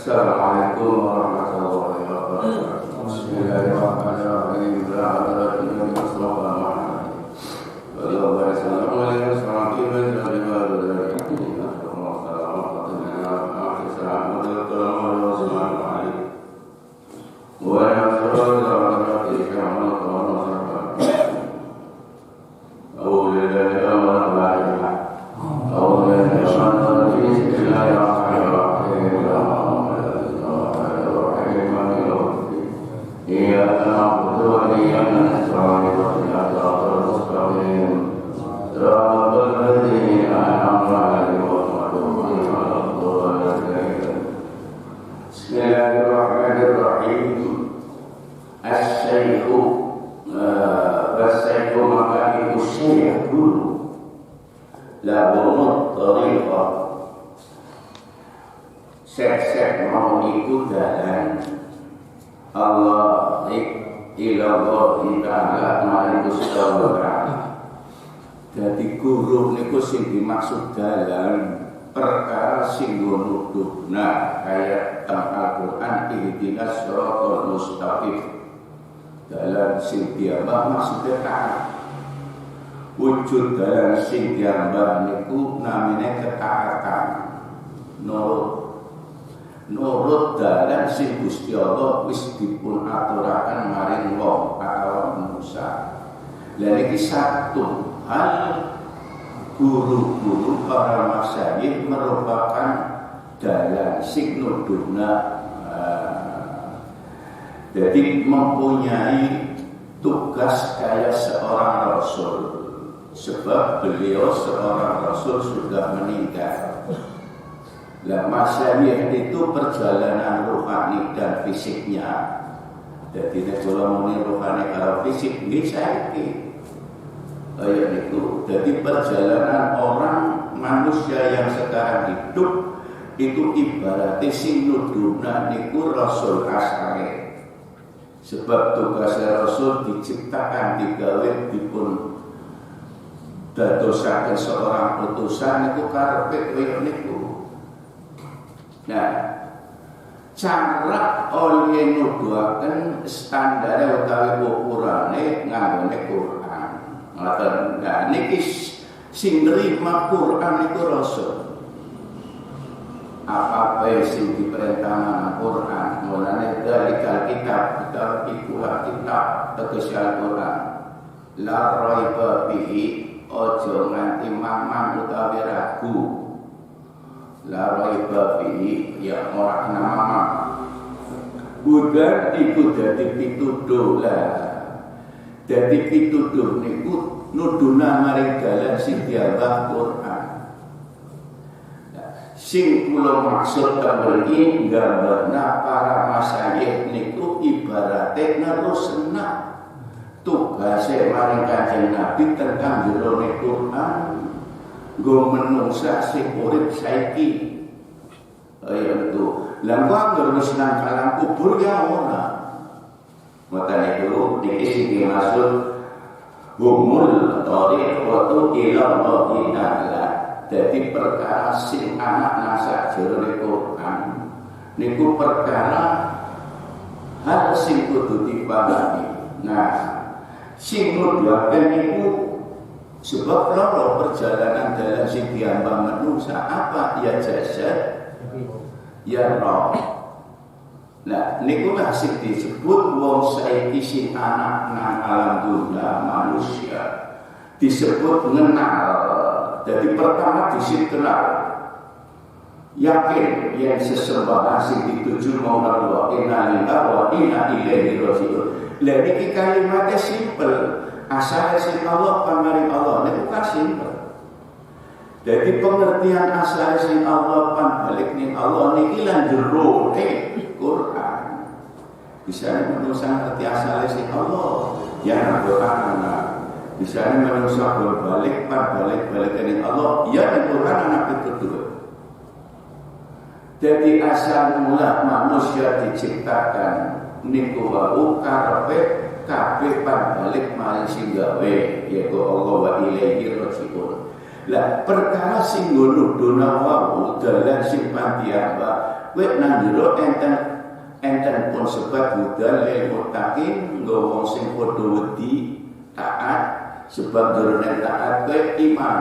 Assalamualaikum warahmatullahi wabarakatuh. Bismillahirrahmanirrahim. Sek-sek mau ikut jalan Allah ilallah ta'ala mari Gusti. Jadi guru niku sing dimaksud dalan perkara sing nuduhna kaya teng Al-Qur'an ihdinas siratal mustaqim. Dalan sing diambah maksudnya taat. Wujud dalan sing diambah niku namine ketaatan. Nurut dalan sing Gusti Allah wis dipun aturaken maring wong atau manusia. Lha iki satu hal guru-guru para masyayikh merupakan dalan sing nuduhna jadi mempunyai tugas kayak seorang rasul, sebab beliau seorang rasul sudah meninggal. Lah masyayikh itu perjalanan rohani dan fisiknya. Jadi nek kula muni rohani karo fisik nggih saiki. Itu. Jadi perjalanan orang manusia yang sekarang hidup itu ibaratnya sing nuduhna niku rasul asale. Sebab tugasnya rasul diciptakan digawe dipun dadosaken seorang utusan niku karepe koyo niku. Nah, cara oleh nuduhaken standar utawi ukurane nganggone Quran. Nah, niki sing nrima Quran niku rasul. Apa-apa sing diperintahkan Quran, mulane dari kitab ikulah kitab tegese Al-Quran. La raiba bihi, ojo nganti mamang utawi ragu. La raiba fihi ya ora nama bukan iku dadi pituduh lah. Dadi pituduh niku nuduhna maring dalan sing diambah Quran. Sing kula maksud kamriki gambarna para masyayikh niku ibarate nerusna tugase maring Kanjeng Nabi tentang jerone Quran. Go menungsa sing urip saiki. Itu. Lah kok terus nang alam kubur ya ora. Maka itu sing dimaksud humul thariqatu ila Allah ta'ala. Jadi perkara sing anak nasa jero Quran niku perkara hal sing kudu dipahami. Nah, sing nuduhaken niku sebab loro perjalanan dalam sing diambang manusia apa ya jasad ya roh. Nah nikulah sing disebut wong saiki sing anak nang alam dunya manusia disebut mengenal. Jadi pertama dikenal yakin yang sesembahan sing dituju mau Allah inna lillahi wa inna ilaihi raji'un. Lah niki kalimatnya simpel. Asal sing Allah pamaring Allah niku kan simpel. Jadi pengertian asal sing Allah pambalik ning Allah niki lan jero Quran. Bisa manusia ngerti asal sing Allah ya Quran. Bisa manusia berbalik pambalik ning Allah ya Quran anak itu. Jadi asal mula manusia diciptakan niku wau karepe kabeh pambalik maring sing gawe yaiku Allah wa ilaihi raji'un. Lah perkara sing ngono dona wau dalan sing pantiaba kowe nang jero enten pun sebab budal lil muttaqin nggo wong sing padha wedi taat sebab durune taat kowe iman.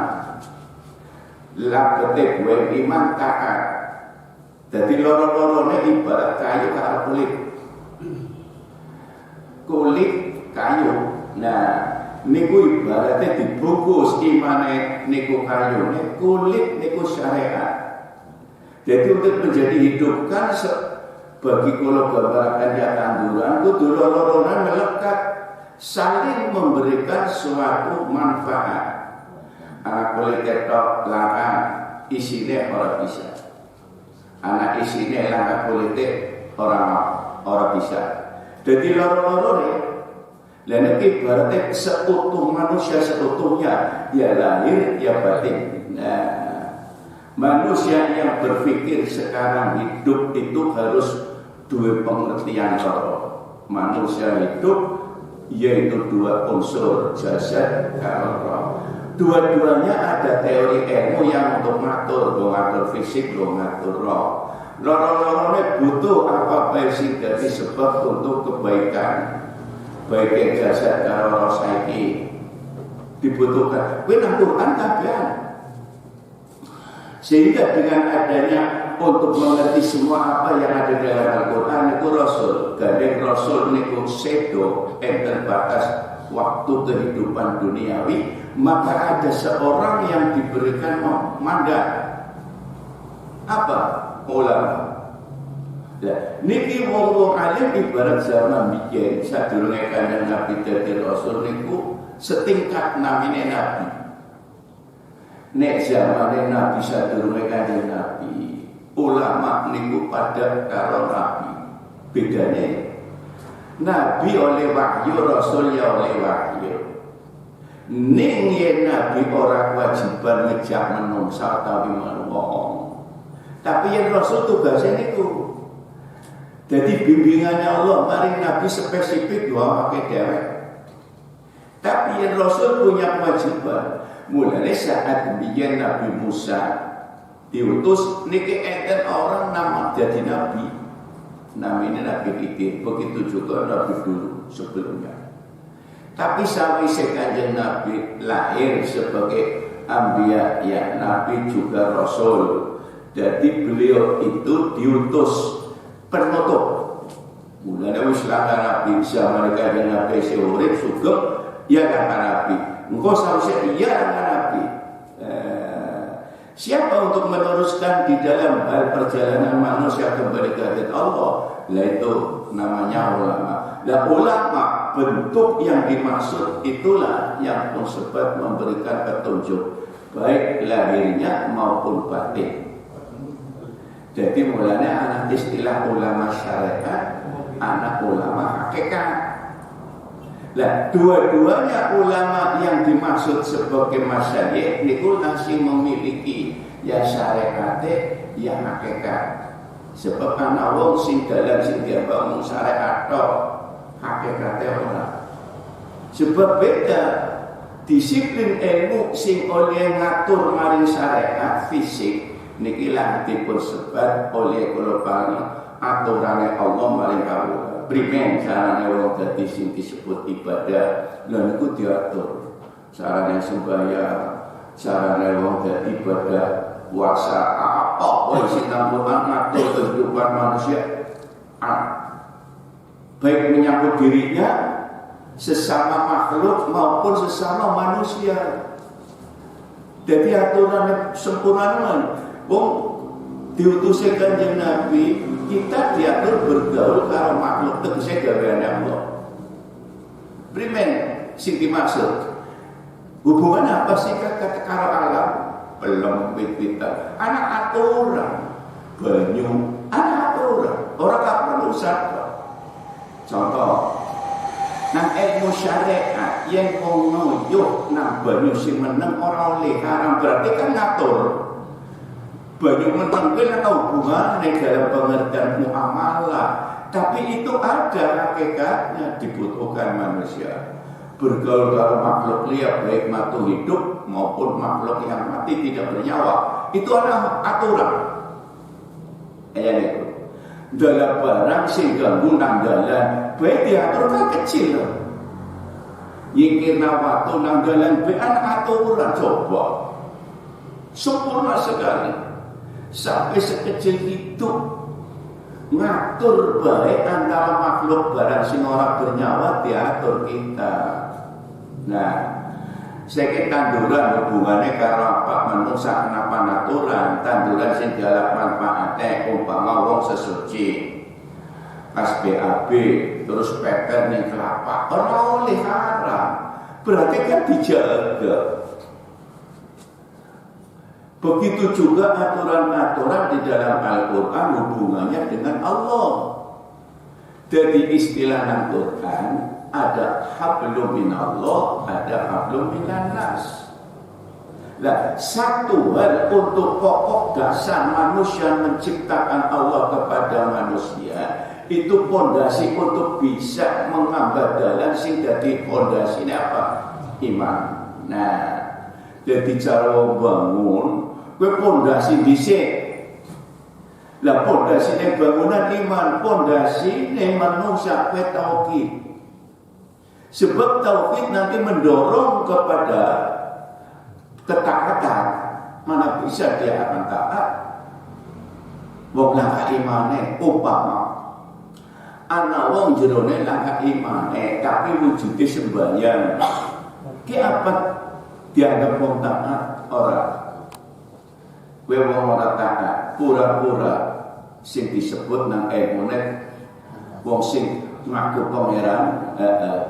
Lah ketek kowe iman taat. Dadi loro-lorone ibarat kayu karo kulit. Kulit kayu. Nah, niku ibaratnya dibungkus imane niku kayu, kulit niku syariat. Jadi untuk menjadi hidupkan bagi kula gambaran ya tanduran kudu loro-loronan melekat saling memberikan suatu manfaat. Anak kulit ketok larang isine ora bisa. Anak isine langkah kulit ora bisa. Jadi loro-lorone dan itu ibaratnya seutuh manusia seutuhnya, ya lahir, ya batin. Nah, manusia yang berpikir sekarang hidup itu harus dua pengertian roh. Manusia hidup yaitu dua unsur jasad karo roh. Dua-duanya ada teori ilmu yang untuk ngatur fisik, ngatur roh. Loro-lorone butuh apa sih dari sebab untuk kebaikan. Baik jasad karo roh saiki dibutuhkan. Kowe nang Quran kabeh. Sehingga dengan adanya untuk mengerti semua apa yang ada dalam Al-Quran itu Rasul. Gandeng Rasul niku sedo enten batas waktu kehidupan duniawi, maka ada seorang yang diberikan mandat. Apa? Ulama. Ya, niki wong-wong alim ibarat zaman biyen sadurunge Kanjeng Nabi dadi Rasul niku setingkat namine Nabi. Nek zamane Nabi sadurunge Kanjeng Nabi, ulama niku pada karo Nabi. Bedane Nabi oleh wahyu, Rasul ya oleh wahyu. Ning yen Nabi ora kewajiban ngejak menungsa utawi wong. Tapi yen Rasul tugasnya niku jadi bimbingannya Allah, mari Nabi spesifik doa pakai dewek. Tapi yang Rasul punya kewajiban. Mulai saat biyen Nabi Musa diutus, niki enten orang nama jadi Nabi. Namanya Nabi Khidir. Begitu juga Nabi dulu sebelumnya. Tapi sawise Kanjeng Nabi lahir sebagai anbiya, ya Nabi juga Rasul. Jadi beliau itu diutus penutup. Mulane wis langkah Nabi zaman Kanjeng Nabi urip sugeng ya kata Nabi. Engko sausé iya kata Nabi. Siapa untuk meneruskan di dalam hal perjalanan manusia kembali ke Allah? Lah itu namanya ulama. Lah ulama bentuk yang dimaksud itulah yang pun sebab memberikan petunjuk baik lahirnya maupun batin. Jadi mulanya anak istilah ulama syariat, anak ulama hakikat. Nah, dua-duanya ulama yang dimaksud sebagai masyayikh niku nasi memiliki ya syariat, ya hakikat. Sebab anak wong sing dalan sing dibangun syariat tok, hakikate ora. Sebab beda disiplin ilmu sing oleh ngatur maring syariat fisik niki lah dipun sebat oleh kula pangi aturane Allah maring kawula. Primen carane wong dadi sing disebut ibadah, lha niku diatur. Carane sembahyang, carane wong dadi ibadah, puasa, apa wae sing namung ngatur kehidupan manusia. Baik menyangkut dirinya, sesama makhluk maupun sesama manusia. Jadi aturan sempurna. Wong diutusnya Kanjeng Nabi, kita diatur bergaul karo makhluk tegese gaweane Allah. Primen sing dimaksud. Hubungan apa sih kata karo alam? Belum wit-witan. Anak aturan, banyu, anak aturan. Orang gak perlu sapa. Contoh, nang ilmu syariat yang ngoyo nang banyu sing meneng ora oleh haram berarti kan ngatur. Banyak menengkel atau hubungan dalam pengertian muamalah, tapi itu ada hakikatnya dibutuhkan manusia bergaul dengan makhluk liar baik makhluk hidup maupun makhluk yang mati tidak bernyawa, itu adalah aturan. Itu dalam barang sing ganggu nang dalan baik diatur kan kecil loh. Yikirna waktu nang dalan baik aturan coba sempurna sekali sampai sekecil itu ngatur baik antara makhluk barang sing ora bernyawa diatur kita. Nah, saya tanduran hubungannya karo apa manungsa kenapa naturan tanduran sing dialap manfaate umpama wong sesuci pas BAB terus peper ning kelapa ora oleh haram berarti kan dijaga. Begitu juga aturan-aturan di dalam Al-Quran hubungannya dengan Allah. Jadi istilah Al-Quran ada hablum minallah, ada hablum minannas. Nah, satu hal untuk pokok dasar manusia menciptakan Allah kepada manusia itu pondasi untuk bisa mengambadalan sing dadi pondasine apa? Iman. Nah, jadi cara bangun kowe pondasi dhisik. Lah pondasine bangunan iman, pondasine manusia kowe tauhid. Sebab tauhid nanti mendorong kepada ketaatan. Mana bisa dia akan taat? Wong langkah imane umpama ana wong jerone langkah imane tapi wujude sembahyang. Ki apa dianggap wong taat ora? Kowe wong ora taat, pura-pura sing disebut nang ilmune wong sing ngaku pangeran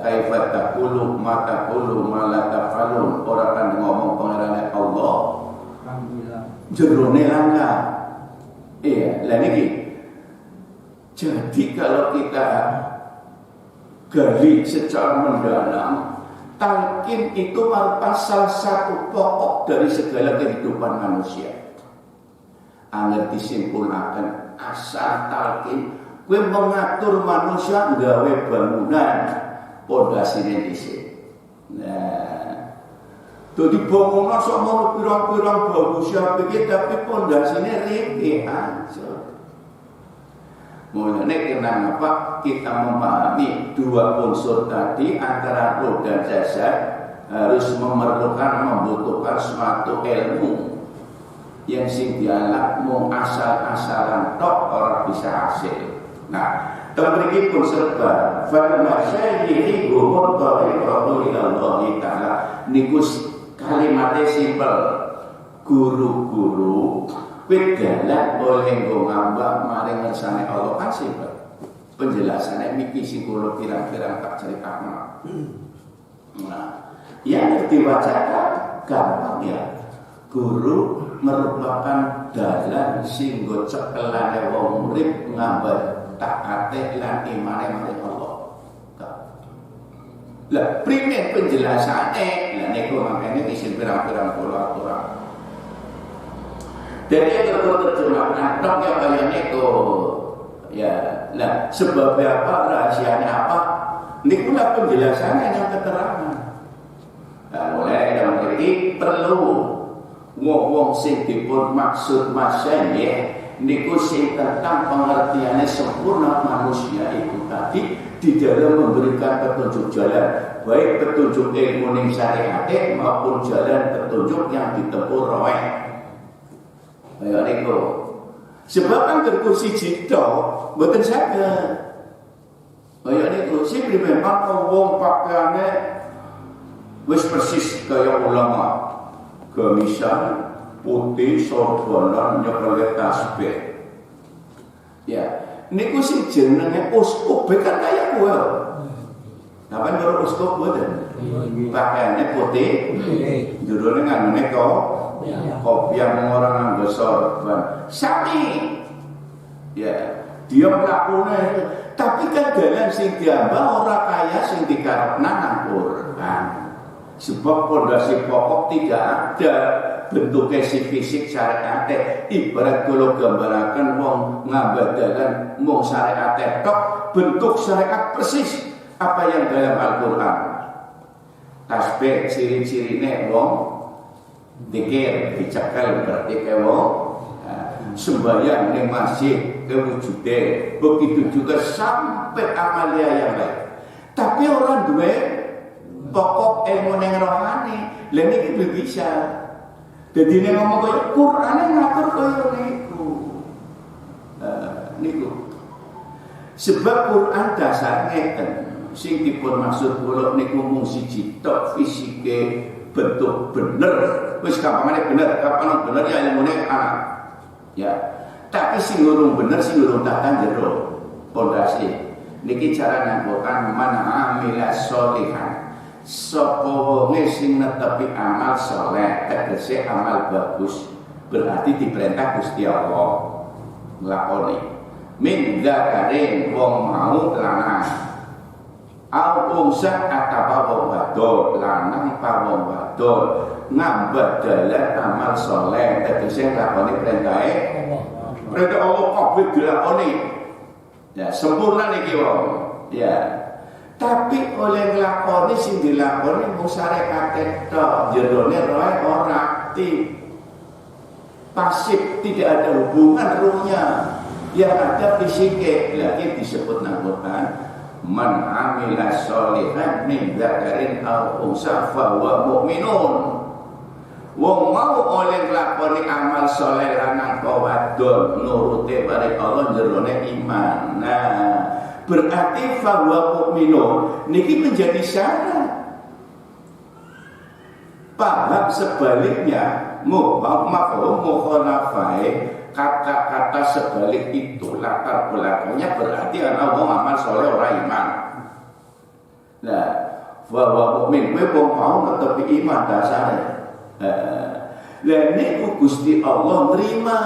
kaifa taqulu ma taqulu ma la tafalun, ora kan ngomong pangerane Allah jerone langka. Iya, lah niki. Jadi kalau kita gali secara mendalam, talqin itu merupakan salah satu pokok dari segala kehidupan manusia. Angger disimpulkan asal talqin kowe mengatur manusia gawe bangunan pondasine dhisik. Nah, dadi bangunan sakmono pirang-pirang bagus ya iki tapi pondasine rene aja. Mulane kenapa kita memahami dua unsur tadi antara roh dan jasad harus membutuhkan suatu ilmu yang sing dialak mau asal-asalan tok ora bisa hasil. Nah, teman-teman pun serba firman syaihi gumur tariqatu ila Allah Ta'ala niku kalimatnya simpel. Guru-guru wedalan oleh nggo ngambak maring ngersane Allah kan simpel. Penjelasannya miki sing kula pirang-pirang tak critakno. Nah, yang diwacakan gampang ya. Guru merupakan dalan sing nggo cekelane wong murid ngambak taate lan imane marang Allah. Lah primen penjelasane lah niku makane isin pirang-pirang kula aturan. Jadi kalau terjemahkan tok yang kalian niku ya lah sebabnya apa rahasianya apa niku lah penjelasannya yang keterangan. Nah, mulai dalam ini perlu wong sing dipun maksud masyayikh niku sing tentang pengertiannya sempurna manusia itu tadi di dalam memberikan petunjuk jalan baik petunjuk ilmu ning syariat maupun jalan petunjuk yang ditempuh raweh. Ayo niku. Sebab kan kursi cito mboten saged. Ayo niku sing memang wong pakaiane wis persis kaya ulama. Gamisan putih sorbanan nyekel tasbih. Ya, niku sing jenenge uskup kan kaya kowe. Napa baru uskup mboten? Pakaiane putih. Judulnya nganune kopiah orang nganggo sorban. Sami. Ya, dia mlakune tapi kan dalan sing diambah ora kaya sing dikarepna nang Quran. Sebab pondasi pokok tidak ada bentuknya si fisik syariat. Ibarat kalau gambarakan wong ngambadalan wong syariat tok bentuk syariat persis apa yang dalam Al-Quran. tasbih ciri-cirine wong dikir dicekel berarti kayak wong sembahyang ning masjid kewujude, begitu juga sampai amalia yang lain. Tapi orang duwe pokok ilmu ning rohani, lha niki bisa. Dadi nek ngomong kaya Qur'ane ngatur kaya niku. Niku. Sebab Quran dasar ngeten, sing dipun maksud kula niku mung siji tok fisike bentuk bener. Wis kapanane bener, kapan bener ya ilmune anak. Ya. Tapi sing urung bener sing urung tak jero pondasi. Niki cara nganggokan man amila sholihan. Sapa wonge sing netepi amal saleh, tegese amal bagus, berarti diperintah Gusti Allah nglakoni. Min dzakarin wong mau lanang. Au unsa atapa wong wadon, lanang pa wong wadon, ngambah dalan amal saleh, tegese nglakoni perintahe perintah Allah kabeh dilakoni. Ya, sempurna niki wong. Ya. Tapi oleh nglakoni sing dilakoni mung syariate tok, jerone roe ora aktif. Pasif, tidak ada hubungan ruhnya. Yang ada fisike, lagi disebut nang Quran, man amila sholihan min dzakarin aw unsa fa huwa mu'minun. Wong mau oleh nglakoni amal saleh lanang apa wadon nurute bareng Allah jerone iman. Nah, berarti fa huwa mu'minun niki menjadi syarat. Paham sebaliknya, mafhum mukhalafai, kata-kata sebalik itu latar belakangnya berarti ana wong amal saleh ora iman. Nah, fa huwa mu'min kowe wong mau netepi iman dasare. Lah niku Gusti Allah nerima.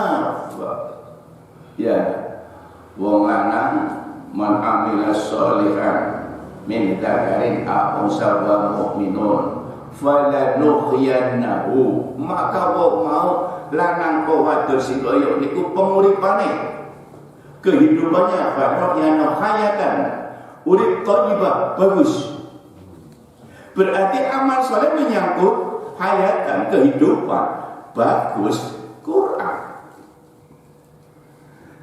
Ya, wong lanang man amila sholihan min dzakarin aw unsa wa mu'minun falanuhyiyannahu, maka wong mau lanang kok wadon sing kaya niku penguripane kehidupannya falanuhyana hayatan urip thayyibah bagus. Berarti amal saleh menyangkut hayatan kehidupan bagus Quran.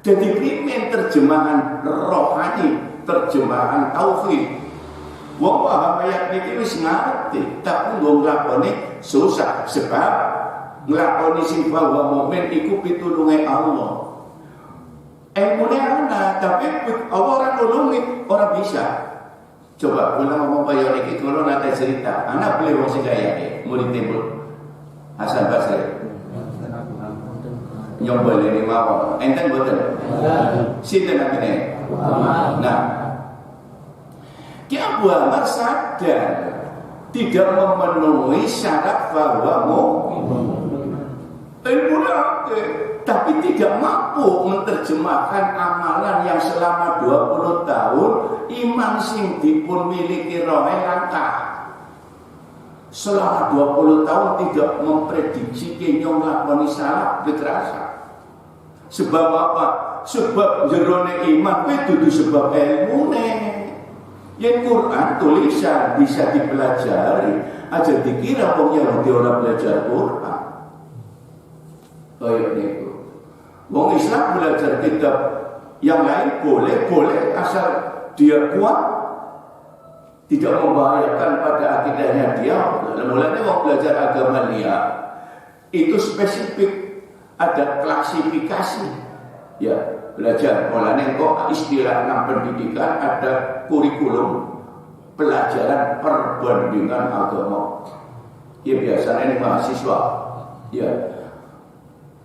Jadi primen terjemahan rohani, terjemahan tauhid. Wong paham ayat niki wis ngerti, tapi wong nglakoni susah sebab nglakoni sing bahwa mukmin iku pitulunge Allah. Ilmune ana, tapi Allah ora nulungi, ora bisa. Coba kula ngomong kaya niki kula nate cerita, anak beli wong sing kaya murid timbul Hasan Basri. Nyoba ini mawon, enten boten? Sinten namine? Nah, Ki Abu Amr sadar tidak memenuhi syarat bahwa tapi tidak mampu menerjemahkan amalan yang selama 20 tahun iman sing dipun miliki rohe langka. Selama 20 tahun tidak memprediksi kenyong lakoni salah berkerasa. Sebab apa? Sebab jerone iman itu sebab ilmune. Yang Quran tulisan bisa dipelajari, aja dikira wong Yahudi ora belajar Quran. Kayak niku. Wong Islam belajar kitab yang lain boleh asal dia kuat, tidak membahayakan pada akidahnya dia. Mulanya mau belajar agama dia itu spesifik, ada klasifikasi. Ya, belajar mulanya kok istilah pendidikan ada kurikulum pelajaran perbandingan agama. Ya biasanya ini mahasiswa. Ya,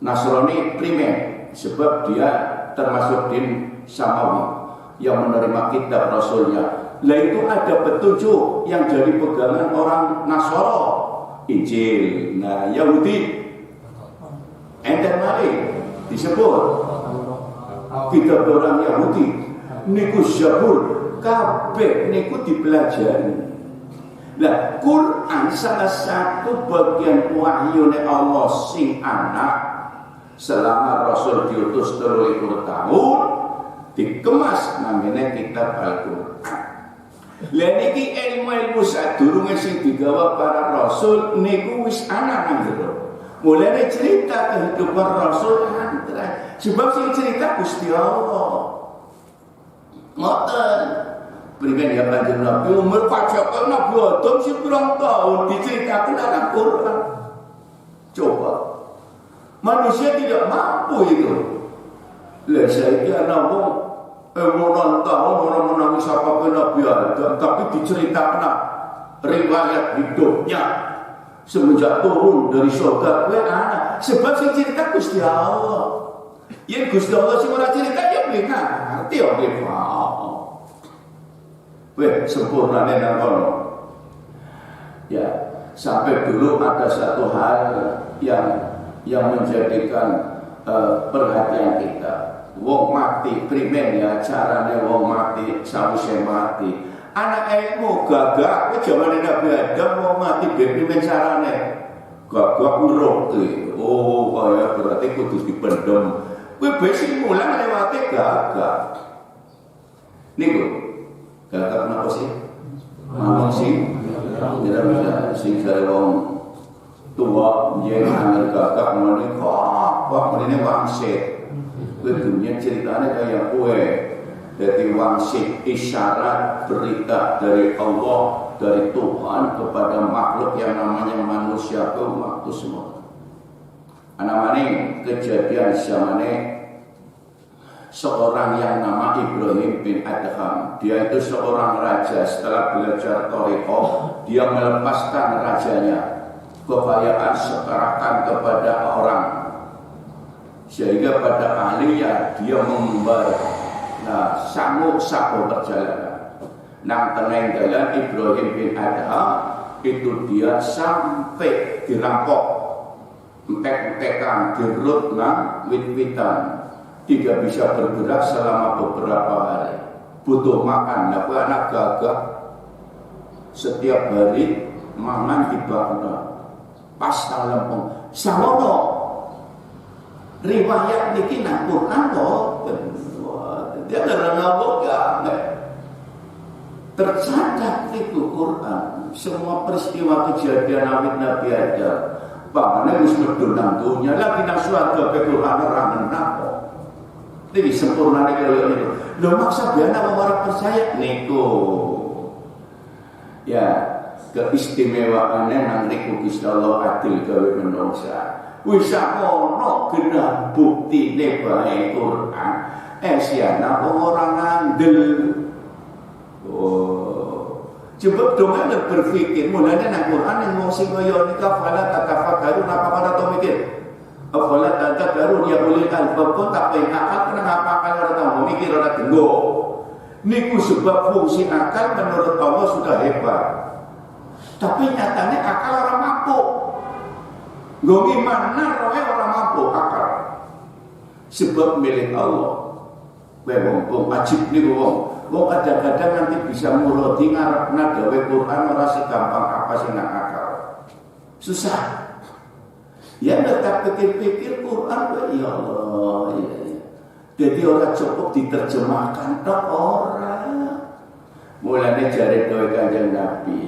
Nasrani primer sebab dia termasuk din Samawi yang menerima kitab Rasulnya. Lah itu ada petunjuk yang jadi pegangan orang Nasoro, Injil. Nah, Yahudi enten malih disebut kitab orang Yahudi niku Zabur kabeh niku dipelajari. Nah, Quran salah satu bagian wahyune Allah sing anak selama Rasul diutus 30 tahun dikemas namanya kitab Al-Quran. Lah niki ilmu sadurunge sing digawa para rasul niku wis ana nang jero. Mulane cerita kehidupan rasul antara sebab sing cerita Gusti Allah. Ngoten. Primen ya Kanjeng Nabi umur pacak Nabi Adam sing pirang tahun diceritakan dalam Quran. Coba. Manusia tidak mampu itu. Lah saiki ana wong orang menangis apa ke Nabi Adam, tapi diceritakan riwayat hidupnya semenjak turun dari surga ke anak. Sebab sing cerita Gusti Allah. Yang Gusti Allah sing ora cerita ya ngerti ya sempurnane nang kono. Ya, sampai dulu ada satu hal yang menjadikan perhatian kita. Wong mati primen ya carane wong mati sawise mati. Anak ilmu gagak ke zaman Nabi Adam wong mati primen carane. Gagak ngerti. Oh, kaya berarti kudu dipendem. Kuwi besi mulang lewate gagak. Niku. Gagak napa sih? Manung sing kira-kira sing jare wong tua yen angel gagak ngene kok mrene wangsit. Dunia ceritanya kayak kue dari wangsit isyarat berita dari Allah dari Tuhan kepada makhluk yang namanya manusia ke waktu semua. Anamane kejadian zamane seorang yang nama Ibrahim bin Adham. Dia itu seorang raja. Setelah belajar Thariqah, dia melepaskan rajanya, kekayaan sekerahkan kepada orang. Sehingga pada akhirnya dia membayar sangu perjalanan. Nang tengah jalan Ibrahim bin Adham itu dia sampai dirampok, entek-entekan, dirut nang wit-witan, tidak bisa bergerak selama beberapa hari. Butuh makan, anak gagah setiap hari mangan di bakna pas lempeng. Samono riwayat niki nang Quran kok dia ngawur gak tercatat di Quran semua peristiwa kejadian awit Nabi Adam bangane wis medhun nang dunya lagi nang swarga ke Quran ora napa iki sempurnane kaya niku lho maksa biana ora percaya niku ya keistimewaane nang niku Gusti Allah adil gawe menungsa. Wis ono genah buktine bae Quran. Siana ora ngandel. Oh. Coba dong berpikir mulane nang Quran yang wong sing kaya nika fala takafakaru napa pada to mikir. Fala takafakaru ya boleh albab kok tak akal kena apa akal ora tau mikir ora denggo. Niku sebab fungsi akal menurut Allah sudah hebat. Tapi nyatanya akal ora mampu. Gongi mana rohe orang mampu akal. Sebab milik Allah. Wong ajib nih wong kadang-kadang nanti bisa muloti ngarepna gawe Quran ora segampang apa sih nak akal. Susah. Ya tetap pikir-pikir Quran ya Allah. Ya. Jadi orang cukup diterjemahkan tok ora. Mulane jare dhewe Kanjeng Nabi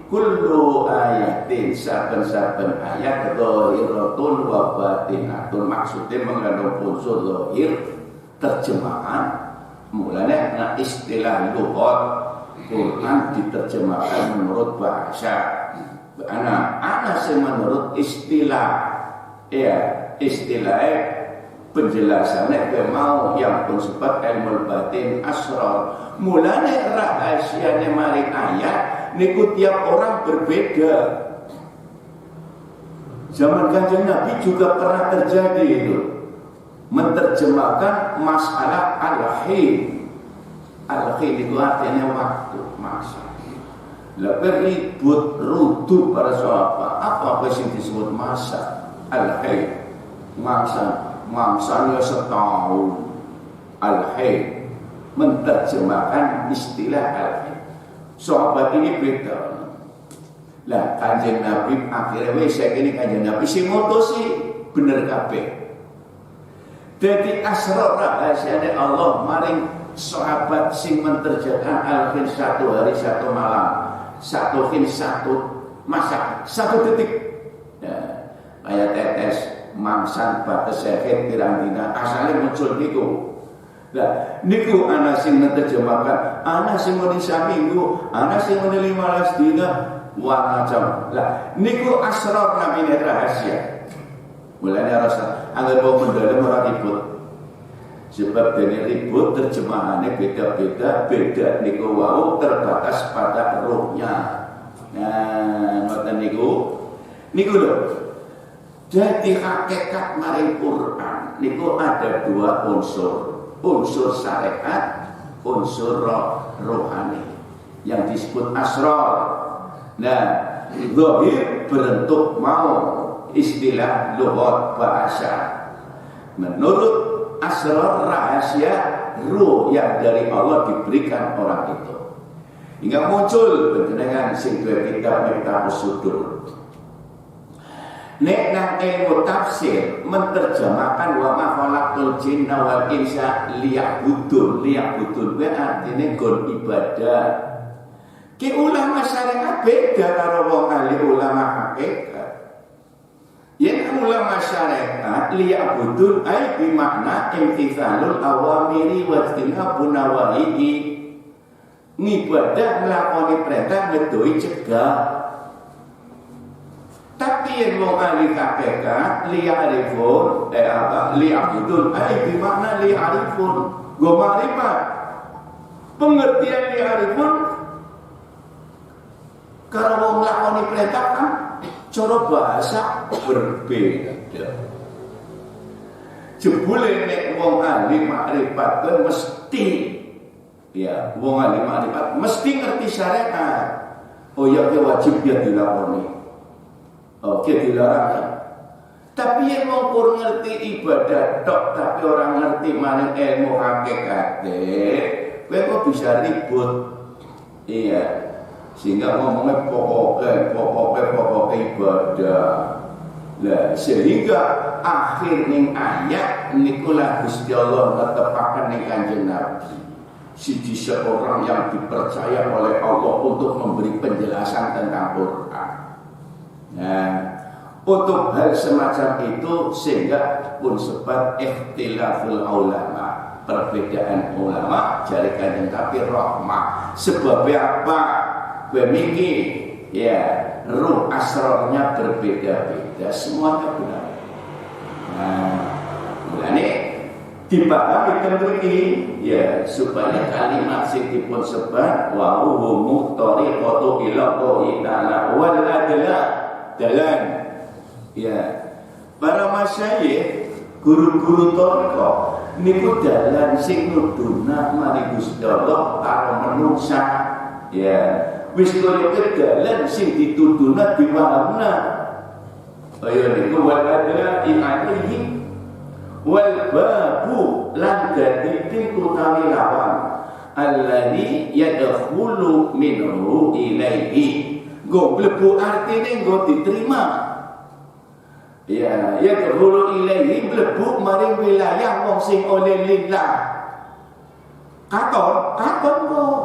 kullu ayatin saben-saben ayat dhahiratun wa batinatun maksudnya mengandung unsur zahir terjemahan. Mulanya istilah lughat Quran diterjemahkan menurut bahasa. Ana menurut istilah penjelasannya mau yang pun sebab ilmu batin asrar. Mulanya rahasianya maring ayat niku tiap orang berbeda. Zaman Kanjeng Nabi juga pernah terjadi itu menerjemahkan masalah al-hin. Al-hin itu artinya waktu, masa. Lalu ribut rudu para sahabat. Apa yang disebut masa? Al-hin, mangsanya setahun. Al-hin menerjemahkan istilah al-hin. Sahabat ini beda. Lah Kanjeng Nabi akhirnya saya ini Kanjeng Nabi si motosi bener kabeh. Jadi asrar rahasiane Allah maring sahabat sing menterjemahkan al-khin 1 hari 1 malam, 1 khin 1 masa 1 detik. Ya, kayak tetes mangsan batas sehet pirang dina asalnya muncul niku. Lah niku ana sing nerjemahkan, ana sing muni saminggu, ana sing muni 15 dina, wah macam. Lah niku asrar namine rahasia. Mulane rasa anggar mau mendalam ora ribut. Sebab dene ribut terjemahannya beda-beda, beda niku wau terbatas pada rohnya. Nah, ngoten niku lho. Jadi hakikat maring Quran niku ada 2 unsur syariat, unsur rohani yang disebut asrar. Nah, zahir berbentuk mau istilah lughat bahasa. Menurut asrar rahasia ruh yang dari Allah diberikan orang itu. Hingga muncul dengan sing duwe kitab Miftahus Sudur. Nek nang ilmu tafsir menterjemahkan wa ma khalaqtul jinna wal insa liya'budun kuwi artine gon ibadah. Ki ulama syariat beda karo wong ahli ulama hakikat. Yen ulama syariat liya'budun ai bi makna imtithalul awamiri wa tinabun nawahi. Ngibadah nglakoni perintah ngedoi cegah. Tapi yang mau ahli KPK li'arifun li'abudun bimakna li'arifun gomarifat pengertian li'arifun kalau mau ngelakoni perintah kan cara bahasa berbeda. Jebule nek wong ahli makrifat mesti ya wong ahli makrifat mesti ngerti syariat. Oh ya wajib dia dilakoni. Oke dilarang. Tapi yang mau ngerti ibadah tok tapi orang ngerti mana ilmu hakikat kowe kok bisa ribut. Iya. Sehingga ngomongnya pokoknya ibadah. Lah sehingga akhir ning ayat nikulah Gusti Allah netepaken ning Kanjeng Nabi. Siji seorang yang dipercaya oleh Allah untuk memberi penjelasan tentang Quran. Nah, untuk hal semacam itu sehingga pun sebab ikhtilaful ulama, perbedaan ulama jari Kanjeng tapi rahmah. Sebabnya apa? Gue mikir ya ruh asrarnya berbeda-beda, semuanya benar. Nah, mulane dipahami temriki ya supaya kalimat sing dipun sebat wa humu tariqatu ila ta'ala wal adla dalan ya para masyayikh guru-guru thariqah niku dalan sing nuduna mari Gusti Allah karo menungsa ya wis kaya dalan sing dituduna dipahamna ayo niku wal adla ilaihi wal babu lan dadi pintu utawi lawan alladzi yadkhulu minhu ilaihi go mlebu artine go diterima ya yadkhulu ilaihi mlebu maring wilayah wong sing oleh lillah katon kok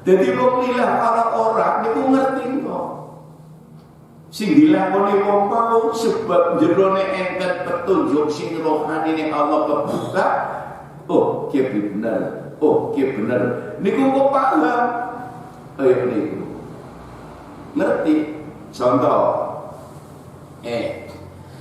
dadi wong lillah para orang niku ngerti kok sing dilakoni wong mau sebab jerone enten petunjuk sing rohani ning Allah kebuka. Oh, ki bener. Niku kok paham. Ayo niku. Ngerti. Contoh.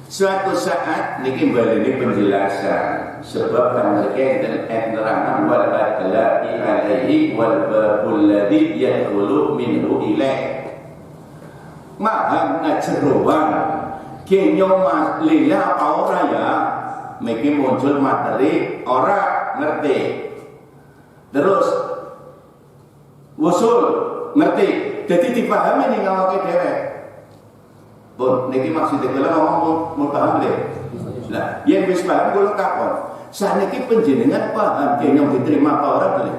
Suatu saat niki baleni penjelasan sebab mereka enten nerangan wal adla'i alaihi wal babul ladzi yadkhulu minhu ilaih. Maham ngajeroan kenyo mas lila ora ya mungkin muncul materi ora ngerti terus usul ngerti jadi dipahami nih ngawake dhewe pun niki maksudnya kalau ngomong paham deh lah yang wis paham kula takon saniki panjenengan paham kenyo diterima apa ora boleh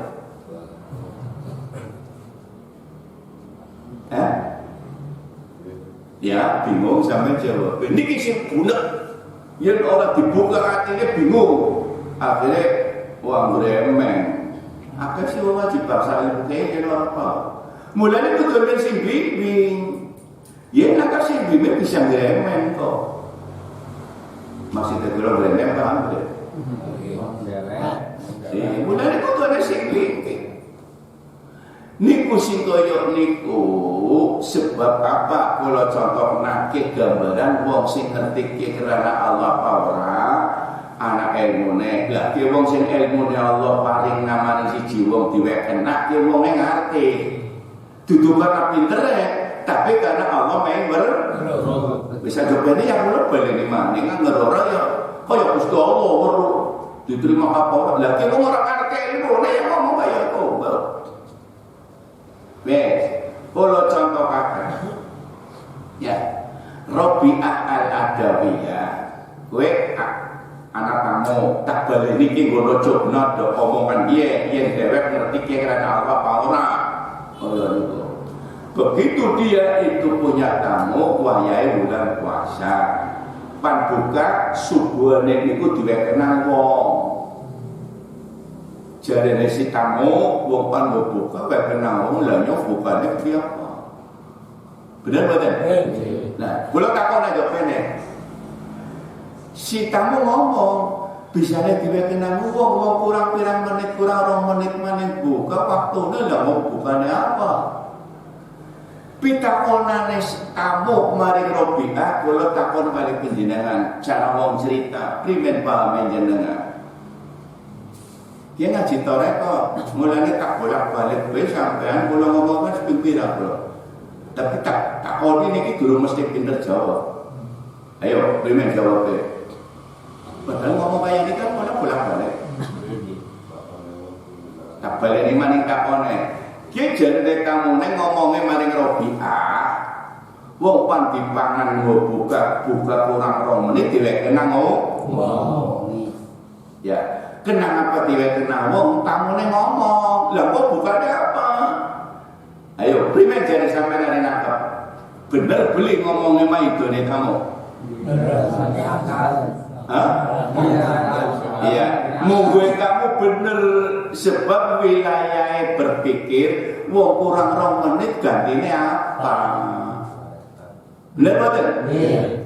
ya bingung sampai jawab ini sing bulat yang orang dibuka hatinya bingung akhirnya wah remeng Akeh sih wong wajib bahasa ilmu kene apa. Mulane kudu sing bimbing. Ya nak sing bimbing bisa ngeremen kok. Masih tergolong ngeremen paham deh. Mulane kudu sing bimbing. Niku sing koyo niku sebab apa kalau contoh nake gambaran wong sing ngerti kirana Allah apa ora anak ilmune lah ki wong sing ilmune Allah paling namane siji wong diwek enak ki wong ngerti dudu karena pintere tapi karena Allah member bisa jawabane yang ora bali maning ngerora ya kaya Gusti Allah weru diterima apa lah ki wong ora ngerti ilmune ya ngomong kaya kok. Wes, kalau contoh kakak, ya, Robi'ah al-Adawiyah, gue anak kamu tak balik niki gue nojokno do omongan dia, yang dewek ngerti kira-kira apa ora, begitu dia itu punya tamu, wayai bulan puasa, pan buka subuh niku diwek kenal wong. Jadi si tamu, bukan buka, kenal wong lah nyok bukannya siapa? Benar betul. Nah, kalau takon aja pene, si tamu ngomong, bisanya dia kenal wong kurang pirang menit, kurang 2 menit buka waktunya lah mau bukannya apa? Pitakonane tamu mari Robi'ah, kalau takon balik penjenengan, cara wong cerita, primen paham jenengan. Dia ngaji torek kok, mulanya tak bolak-balik sampean kula ngomong kan sepira bro. Tapi tak koni niki durung mesti pinter jawab. Ayo, primen jawab deh. Padahal ngomong kayak ini kan malah bolak-balik. Tak balik ini maning takone. Ki jare kamune ngomongnya maring Robi'ah. Wong pan dipangan buka kurang 2 menit diwek kenang ya. Kenang apa tiba kenal wong tamune ngomong lah kok bukannya apa ayo primen jadi sampai dari nangkep bener beli ngomongnya mah itu nih kamu iya mungkin kamu bener sebab wilayah berpikir wong kurang 2 menit gantinya apa bener betul?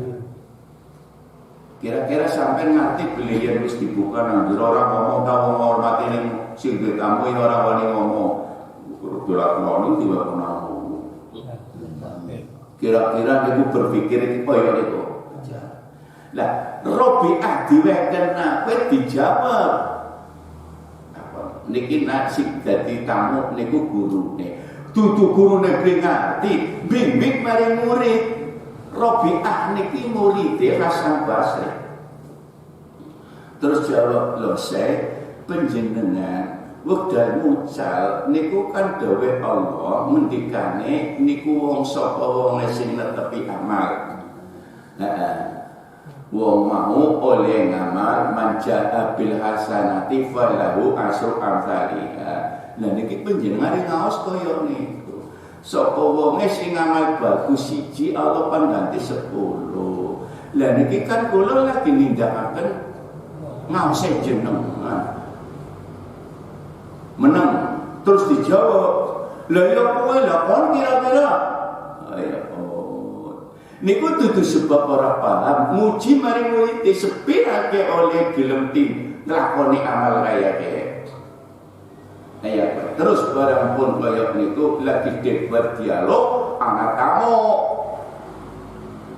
Kira-kira sampai ngerti beli yang harus dibuka nanti orang ngomong tahu menghormati ini sing kamu ini orang wani ngomong berat ngomong tidak pernah ngomong kira-kira itu berpikir itu oh ya itu lah Robi'ah diweken apa dijawab niki nasib jadi tamu niku guru nih tutu guru nih ngerti bimbing mari murid Robi'ah niki muridé Hasan Basri. Terus jawab lho saya panjenengan wekdal mucal niku kan dawuh Allah ngendikane niku wong sapa wong sing netepi amal. Wong mau oleh ngamal manja bil hasanati falahu asyru amsalha. Lah niki panjenengan ngaos kaya niku. Sapa wonge sing ngamal bagus siji Allah pangganti 10. Lah niki kan kula lagi nindakaken ngaos jenengan. Menang terus dijawab, "Lah ya kowe lah kon kira-kira." Ya niku dudu sebab ora paham muji mari murid sepirake oleh gelem nglakoni amal kaya kene. Ya, terus barang pun koyok niku lagi debat dialog anak tamu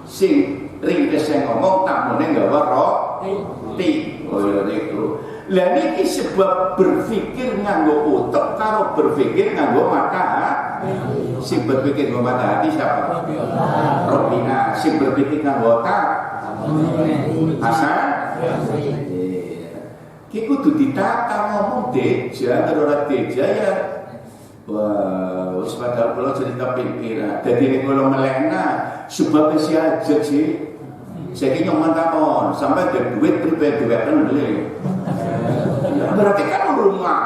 sing ringkes ngomong tamune nggawa roti koyo niku lah niki sebab berpikir nganggo utek karo berpikir nganggo mata sing berpikir nganggo mata hati siapa Robi'ah sing berpikir nganggo otak Hasan ki kudu ditata ngomong deja ora deja ya wah wis padahal kula cerita pikiran dadi nek kula melena sebab isi aja sih saiki nyoman takon sampai ada duit pribadi kan beli berarti kan rumah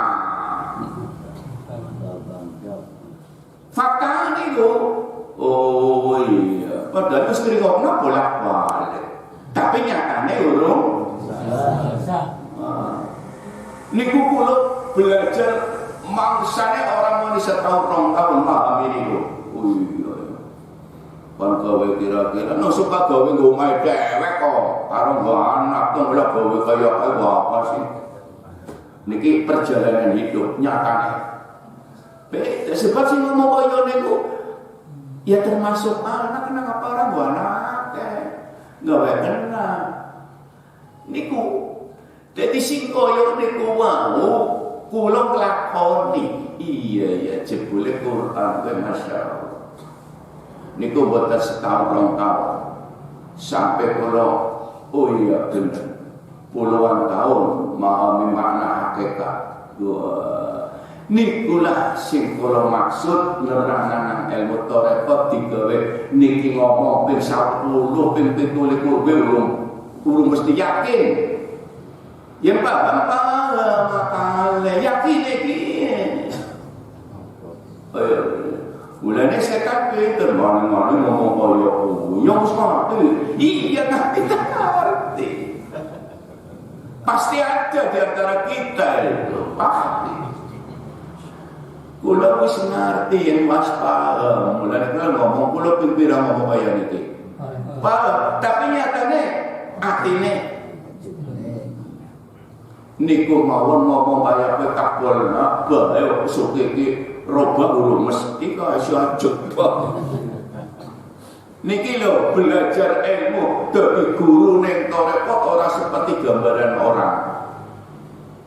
fakta niku oh iya padahal wis krikokna bolak-balik tapi nyatane urung niku kula belajar mangsane orang mau setahun rong tahun paham ini kok. Kan gawe kira-kira nang suka gawe ngomahe dhewek kok karo nggo anak to lha gawe kaya apa sih. Niki perjalanan hidup nyatane. Beda sebab sing ngomong kaya niku ya termasuk anak nang apa orang nggo anak gawe kena. Niku dadi sing kaya niku wau kula nglakoni. Iya jebule Quran kuwi masyaallah. Niku boten setahun rong tahun sampai kula oh iya bener puluhan tahun memahami makna hakikat. Nikulah sing kula maksud nerangna ilmu tarekat digawe niki ngomong ping 10 ping 17 urung mesti yakin. Ya paham makale yakin iki. Mulanya setan pinter mana-mana ngomong kaya nyong seperti iya kita ngerti. Pasti ada di antara kita itu pasti. Kula wis ngerti yang mas paham. Mulanya kula ngomong kula pimpira ngomong kaya niki. Paham, tapi nyatane atine niku mawon ngomong kaya kowe takbolna bae usuk iki robah urung mesti kaya sajud. Niki lho belajar ilmu dadi guru ning tarekat ora seperti gambaran orang.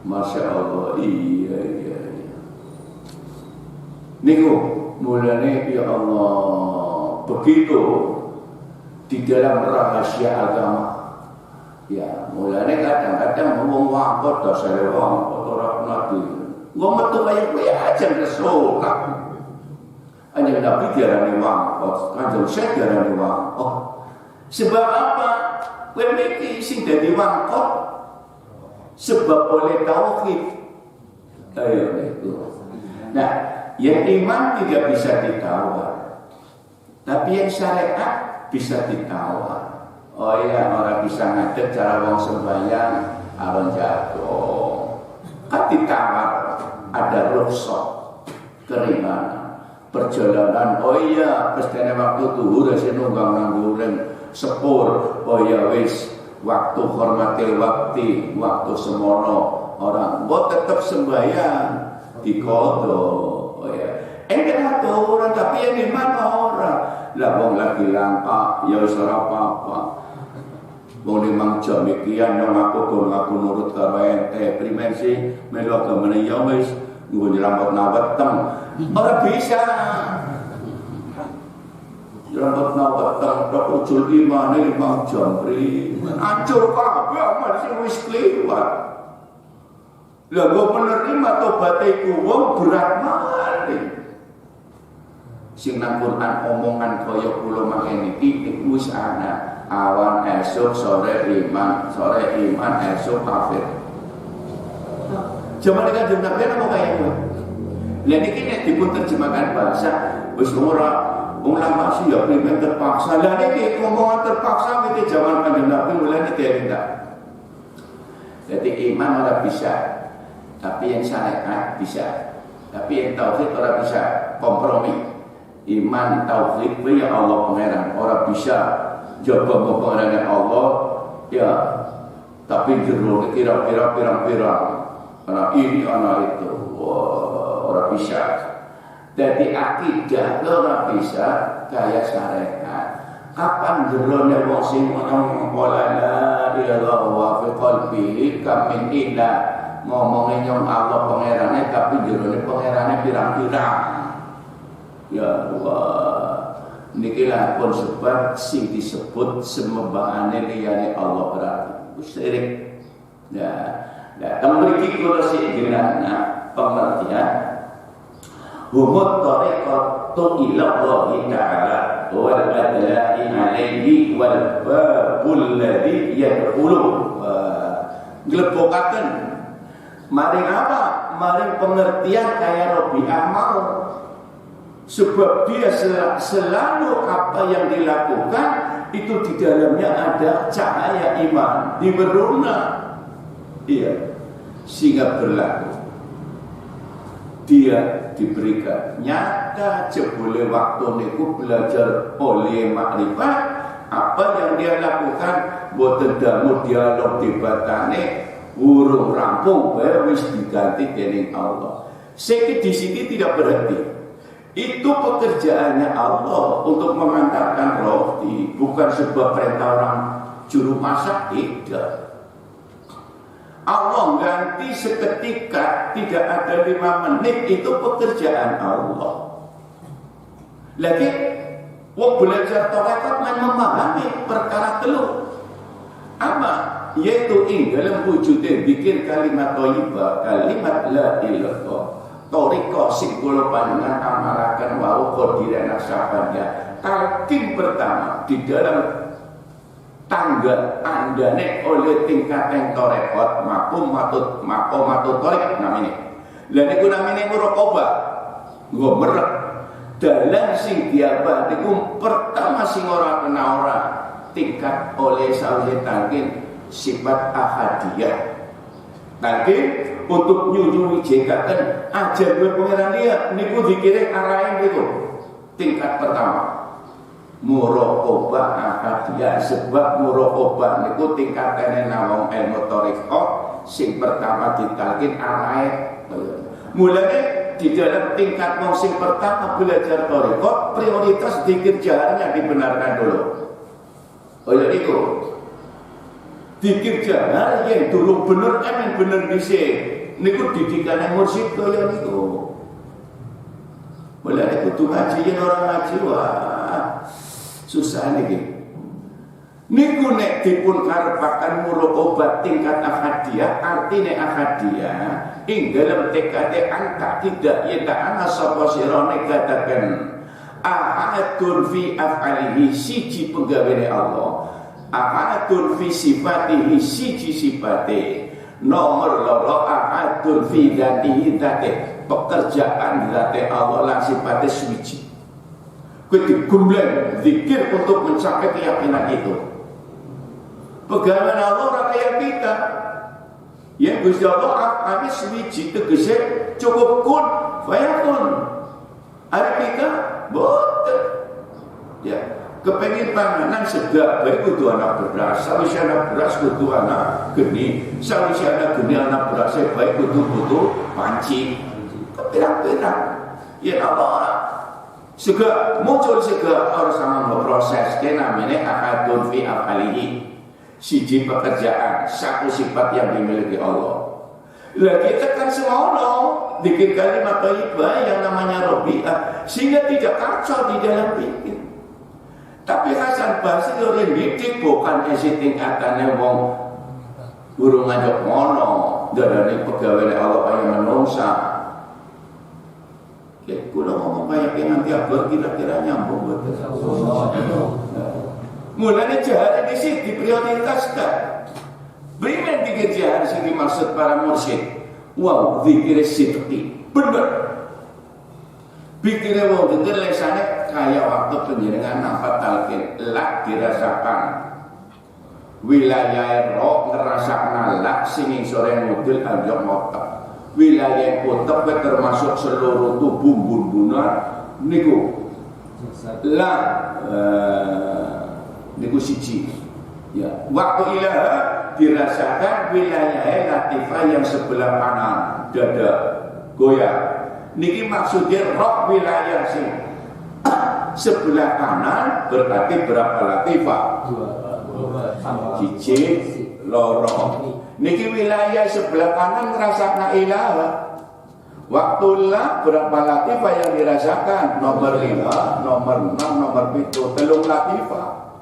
Masya Allah, iya. Niku mulane ya Allah begitu di dalam rahasia agama. Ya, mulane kadang-kadang ngomong wangkot dasare wangkot ora nabi. Nggo metu kaya kowe aja Rasul. Hanya Nabi diarani wangkot, Kanjeng Syekh diarani wangkot. Sebab apa? Kowe iki sing dadi wangkot sebab oleh tauhid. Ayo itu. Nah, yang iman tidak bisa ditawar. Tapi yang syariat bisa ditawar. Oh iya, orang bisa ngadeg cara wong sembahyang aron jatuh. Kan ditawar, ada rukhsah keringanan perjalanan. Oh iya, pestene waktu zuhur sing nunggang nang goreng sepur. Oh iya wis waktu hormatil waktu semono orang mbok tetep sembahyang dikodo. Oh iya. Enggak orang tapi yang iman orang. Lah wong lagi langka ya wis ora apa-apa. Wong 5 jam ikian yang aku nurut karo ente primen sih melu agamane ya wis nggo nyelametna weteng. Ora bisa. Nyelametna weteng tok ujul imane 5 jam primen. Ancur kabeh amal sing wis kliwat. Lah kok menerima tobat iku wong berat malih. Sing nang Quran omongan kaya kula mangene iki wis ana. Awan esok sore iman esok kafir. Zaman kan jam Nabi apa kaya itu? Lah niki nek dipun terjemahkan bahasa wis ora ulama sih ya primen terpaksa. Lah niki omongan terpaksa iki zaman Kanjeng Nabi mulai tidak. Jadi iman ora bisa. Tapi yang syariat bisa. Tapi yang tauhid ora bisa kompromi. Iman tauhid ya Allah pangeran ora bisa jaga pengenalan Allah ya, tapi jero kira-kira pirang-pirang anak ini anak itu orang bisa. Jadi akidah orang bisa kaya syariat. Kapan jero nek wong sing ngomong la ilaha wa fi qalbihi kamin illa ngomongin yang Allah pangerane tapi jero nek pangerane pirang-pirang. Ya Allah. Nikilah pun sebab sing disebut semembahane liyane Allah berarti syirik. Ya, mriki kula sik jenengan pengertian humut tariqatu ila Allah Ta'ala wal adla'i alaihi wal babul ladzi yadkhulu. Glebokaken maring apa? Maring pengertian kaya Rabi'ah mau. Sebab dia selalu apa yang dilakukan itu di dalamnya ada cahaya iman diberuna. Iya, sehingga berlaku. dia diberikan. Nyata jebule waktu niku belajar oleh makrifat, apa yang dia lakukan boten dangu dialog debatane urung rampung bae wis diganti dening Allah. Seki di sini tidak berhenti. Itu pekerjaannya Allah untuk mengantarkan roti, bukan sebuah perintah orang juru masak, tidak. Allah ganti seketika, tidak ada 5 menit, itu pekerjaan Allah. Lagi wong belajar tarekat memahami perkara telu. Apa? Yaitu ing dalam wujudnya bikin kalimat thayyibah, kalimat la ilallah. Tarekat sing kula panjenengan amalaken wau qadiran sahabatnya. Talqin pertama di dalam tangga andane oleh tingkatan tarekat makomatut tarekat namanya. Lah niku namanya muraqabah. Nggo merek dalan sing diapa niku pertama sing ora kena ora tingkat oleh sawise talqin sifat ahadiyah. Talqin untuk nyunyui jengkaken aja dua pengiran dia niku dikirim arahin niku tingkat pertama. Muraqabah ahadiyah, sebab muraqabah niku tingkatane nawang ilmu thariqah sing pertama ditalkin arahe. Mulane di dalam tingkat wong sing pertama belajar thariqah prioritas zikir jaharnya dibenarkan dulu. Kaya niku. Zikir jahar yang dulu bener kan bener dhisik. Niku didikane mursyid kaya niku. Mulane kudu ngaji yen ora ngaji wah susah niki. Niku nek dipun karepaken muraqabah tingkat ahadiyah, artine ahadiyah ing dalam TKT angka tidak yata'ana sapa sira negataken ahadun fi af'alihi siji penggawene Allah, ahadun fi sifatihi siji sifate, nomor loro ahadun fi dzatihi dzate pekerjaan dzate Allah lan sifate suci. Digumlen zikir untuk mencapai keyakinan itu. Pegawai Allah ora kaya kita. Yang Gusti Allah afane suci tegese cukup kun fayakun. Ada kita boten. Ya, kepengin panganan sedap bae kudu ana beras, sawise ana beras kudu ana geni, sawise ana geni ana beras bae kudu butuh panci. Pirang-pirang. Ya Allah sega muncul sega harus sama memproses ke namanya akadun fi afalihi siji pekerjaan satu sifat yang dimiliki Allah. Lah kita kan semono bikin kalimat thayyibah yang namanya Rabi'ah sehingga tidak kacau di dalam pikir. Tapi Hasan Basri ora didik bukan isi tingkatane wong burung ngajak ngono darane pegawai Allah kaya menungsa. Ya, kula ngomong kayak nanti abang kira-kira nyambung betul. Mulanya jahar ini sih diprioritaskan. Beriman dikir jahar sih dimaksud para mursyid. Wow, dikir sidqi bener. Pikirnya wow, dikir lesannya kayak waktu penjenengan nampak talqin lak dirasakan. Wilayah roh ngerasakan lak singing sore model anjok motor. Wilayah kotak termasuk seluruh tubuh bun-bunan niku lah niku siji ya waktu ilaha dirasakan wilayah latifah yang sebelah kanan dada goyang niki maksudnya roh wilayah sing sebelah kanan berarti berapa latifah siji loro niki wilayah sebelah kanan ngerasakna ilaha. Waktu lah berapa latifah yang dirasakan? Nomor 5, nomor 6, nomor 7, telung latifah.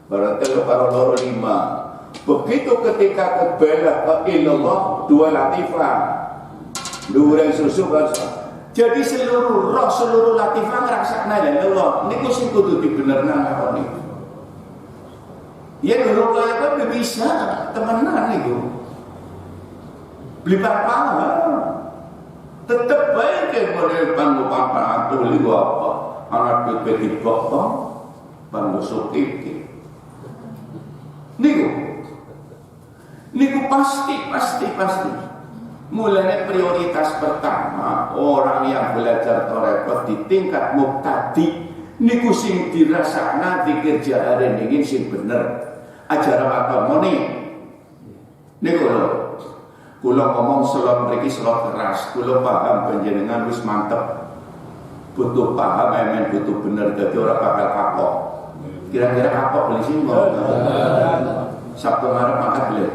Berarti kalau loro 5. Begitu ketika kebela ilallah 2 latifah. Durang susu bahasa. Jadi seluruh roh, seluruh latifah ngerasakna ilallah. Niku sing kudu dibenerna lakoni. Ya dulu kaya kan bisa temenan itu beli apa tetep baik ya model panggung apa tulis apa anak bebek bapak panggung sukiki niku pasti Mulanya prioritas pertama orang yang belajar tarekat di tingkat muktadi niku sing dirasakna zikir jahare niki sing bener. Ajaran agama niku lho. Kula ngomong selon mriki selon keras, kula paham panjenengan wis mantep. Butuh paham men butuh bener dadi ora bakal kapok. Kira-kira kapok beli sing Sabtu ngarep makan beli.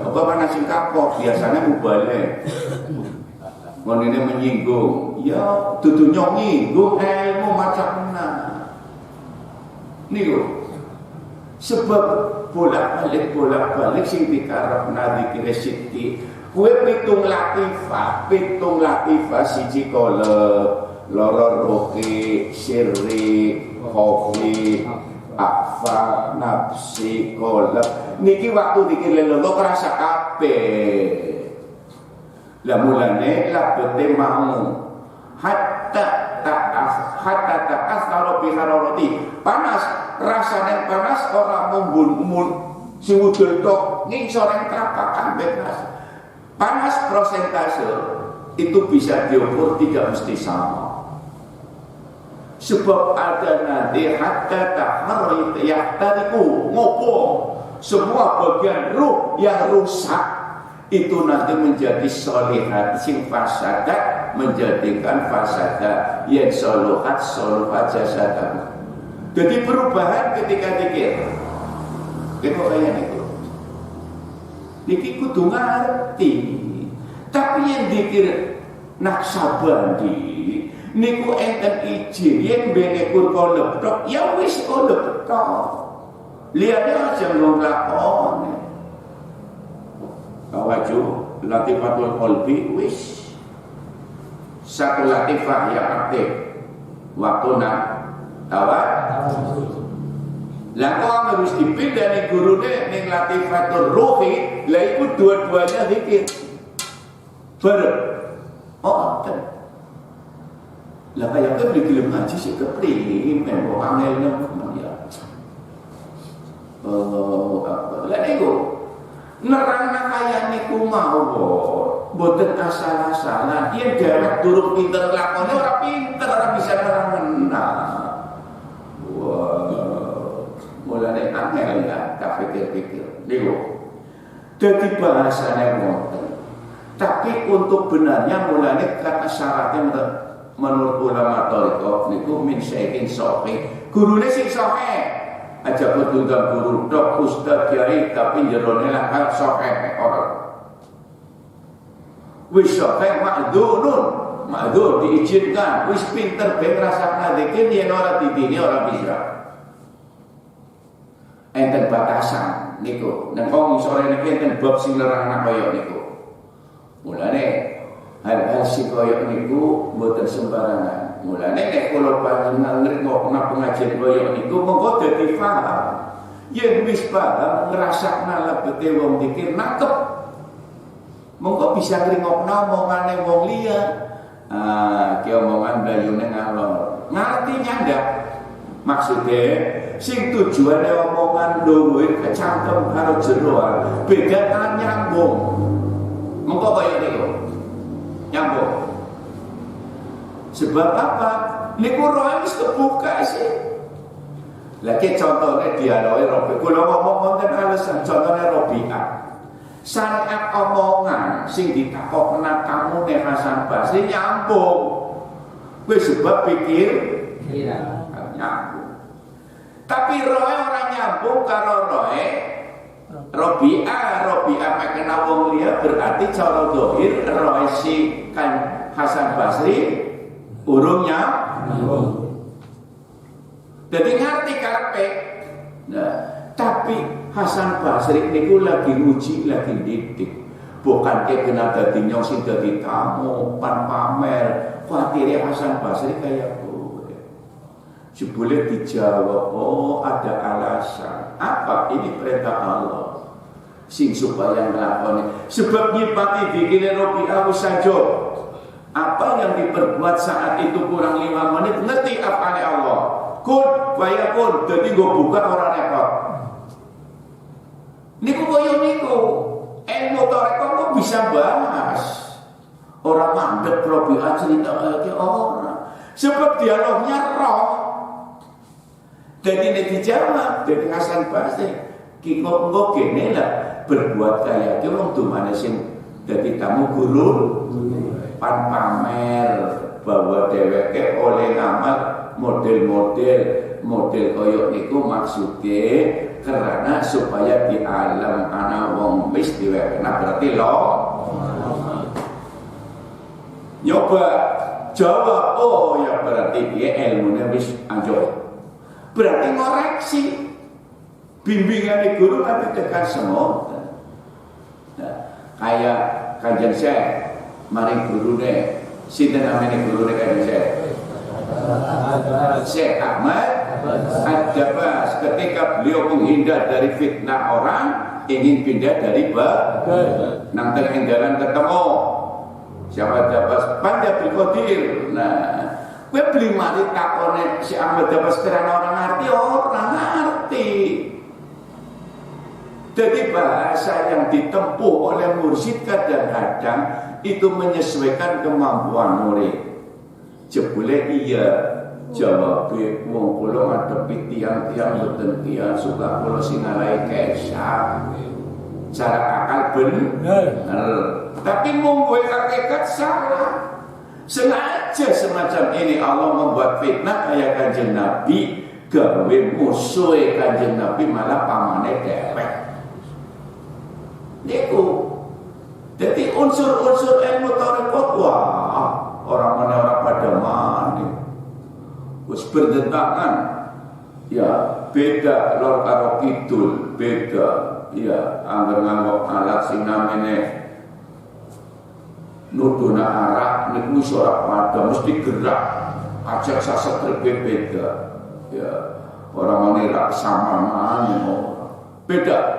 Apa mana sing kapok biasanya mubalik. Mon ini menyinggung, ya dudu nyinggung ilmu macam mana. Niku sebab bolak-balik sing dikarepna dikira sithik. Kowe pitung latifah siji kolep, loro roke, sirri, khofi, akfa, nafsi, kolep. Niki waktu dikira lelo kerasa kabeh. Lah mulane labete mau hatta ta'as karo biharoroti panas rasane panas ora mumbun-mumbun sing wudul tok ngisoreng trapakan bebas panas persentase itu bisa diukur tidak mesti sama sebab ada nanti hatta ta'harrit yahtariku ngopo semua bagian ruh yang rusak itu nanti menjadi solihat sing fasadat menjadikan fasadat yang soluhat jasadah. Jadi perubahan ketika dikir itu kayak itu niki kudu ngerti tapi yang dikir Naksabandi niku enten izin yang benekur kolep tok ya wis kolep tok lihatnya aja nglakoni Kawaju latifatul qalbi wis satu latifah yang aktif waktuna tawat lah kok harus dipindah nih gurune ning latifatul ruhi lah itu dua-duanya zikir lah kayak beli gelem ngaji sih kepriye men kok angelnya ya lah niku nerangna kaya niku mau boten asal-asalan yen derek durung pinter lakone ora pinter ora bisa nerangna wah mulane angel ya tak pikir-pikir niku dadi bahasane ngoten tapi untuk benarnya mulane kata syaratnya menurut ulama thariqah niku min syai'in sahih gurune sing sahih aja petunggang guru dok ustaz kiai tapi jerone lah hal sahih orang wis sahih ma'dzur diizinkan wis pinter ben rasakna zikir yen ora didini ora bisa enten batasan niku nang wong sore niki enten bab sing nerangna kaya niku mulane hal-hal sing kaya niku mboten sembarangan mulane nek kula panjenengan ngrungokna pengajian kaya niku monggo dadi paham yen wis paham ngrasakna lebete wong dikir nangkep monggo bisa ngrungokna omongane wong liya ki omongan bayune ngalor ngerti nyandak maksude sing tujuane omongan luwih kecangkem karo jeroan beda kan nyambung monggo kaya niku nyambung sebab apa? Niku roh wis kebuka sih. Lagi contohnya dialoge Robi. Kula ngomong wonten alasan contohnya Robi'ah. Syariat omongan sing ditakokna kamune Hasan Basri nyambung. Kuwi sebab pikir nyambung. Tapi roe ora nyambung karo roe Robi'ah makna wong liya berarti cara zahir roe si kan Hasan Basri urungnya jadi ngerti karepe nah, tapi Hasan Basri niku lagi nguji lagi didik bukan ke kena dadi nyong sing dadi tamu pan pamer kuatire Hasan Basri kayak gue sebelum dijawab oh ada alasan apa ini perintah Allah sing supaya nglakoni sebab nyipati dikire Robi'ah saja apa yang diperbuat saat itu kurang 5 menit ngerti apa nih Allah kun fayakun jadi gue buka orang repot niku koyo niku ilmu tarekat kok bisa bahas. Orang mandek Robi'ah cerita kayak orang. Sebab dialognya roh. Jadi ini dijawab, jadi Hasan Basri. Kiko gini lah berbuat kayak itu wong tuh mana sih? Jadi tamu guru, pan pamer bahwa dheweke oleh ngamal model koyok niku maksudnya karena supaya di alam ana wong wis diwekna berarti lo nyoba jawab, oh ya berarti dia ilmunya wis anjur. Berarti ngoreksi bimbingan di guru nanti tekan semua. Nah, kayak kajian saya, mari guru deh, sinten namanya guru deh kajian saya. Syekh Ahmad Ad-Dabas ketika beliau menghindar dari fitnah orang, ingin pindah dari nang tengah jalan ketemu siapa Dabas Pandai Abdul Qadir. Nah, gue beli mari takone si Ahmad Dabas karena orang ngerti. Jadi bahasa yang ditempuh oleh mursyid kadang-kadang itu menyesuaikan kemampuan murid. Jebule iya jawab wong kula ngadepi tiang-tiang boten tiyang suka kula sing ngalahi kesah. Cara akal bener. Tapi mung kowe hakikat salah. Sengaja semacam ini Allah membuat fitnah kayak Kanjeng Nabi, gawe musuh Kanjeng Nabi malah pamane dewek. Niku. Jadi unsur-unsur ilmu tarekat wah orang pada mani. Wis bertentangan. Ya, beda lor karo kidul, beda. Ya, angger nganggo alat sing namene nuduna arah niku wis ora padha mesti gerak. Ajak saset beda. Ya, orang menira sama beda.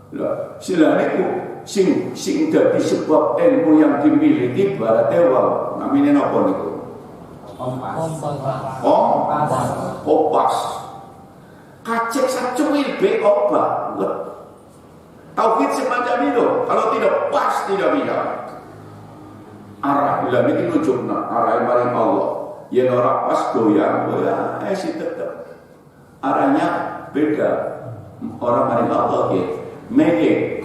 Lah, silane ku sing dadi sebab ilmu yang dimiliki berarti wae namine napa niku? Kompas. Kacek sacuil be obat. Tauhid semacam itu, kalau tidak pas tidak bisa. Arah bila ini nunjukna arah maring Allah. Yen ora pas goyang si tetep. Arahnya beda. Orang maring Allah ya. Mege.